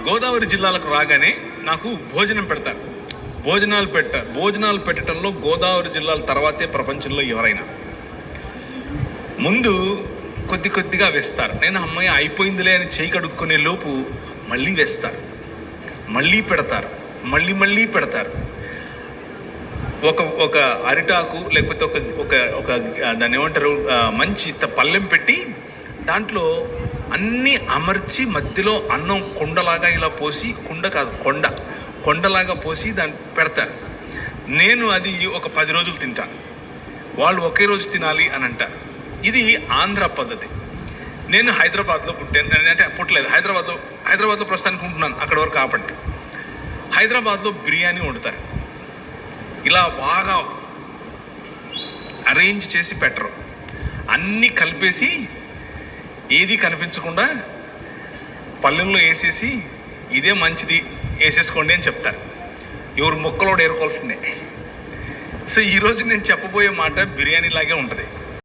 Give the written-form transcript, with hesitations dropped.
గోదావరి జిల్లాలకు రాగానే నాకు భోజనం పెడతారు. భోజనాలు పెట్టడంలో గోదావరి జిల్లాల తర్వాతే ప్రపంచంలో ఎవరైనా. ముందు కొద్దిగా వేస్తారు. నేను అమ్మాయి అయిపోయిందిలే అని చేయి కడుక్కునే లోపు మళ్ళీ వేస్తారు, మళ్ళీ పెడతారు, మళ్ళీ పెడతారు. ఒక అరిటాకు లేకపోతే ఒక దాన్ని ఏమంటారు, మంచి పళ్ళెం పెట్టి దాంట్లో అన్నీ అమర్చి మధ్యలో అన్నం కుండలాగా ఇలా పోసి, కొండలాగా పోసి దాన్ని పెడతారు. నేను అది ఒక 10 రోజులు తింటాను. వాళ్ళు ఒకే రోజు తినాలి అని అంటారు. ఇది ఆంధ్ర పద్ధతి. నేను హైదరాబాద్లో పుట్టాను, అంటే పుట్టలేదు, హైదరాబాద్లో ప్రస్తుతానికి ఉంటున్నాను. అక్కడ వరకు ఆపండి. హైదరాబాద్లో బిర్యానీ వండుతారు. ఇలా బాగా అరేంజ్ చేసి పెట్టరు, అన్నీ కలిపేసి ఏది కనిపించకుండా పల్లెల్లో వేసేసి ఇదే మంచిది వేసేసుకోండి అని చెప్తారు. ఎవరు ముక్కలోడు ఏరుకోవాల్సిందే. సో ఈరోజు నేను చెప్పబోయే మాట బిర్యానీ లాగే ఉంటుంది.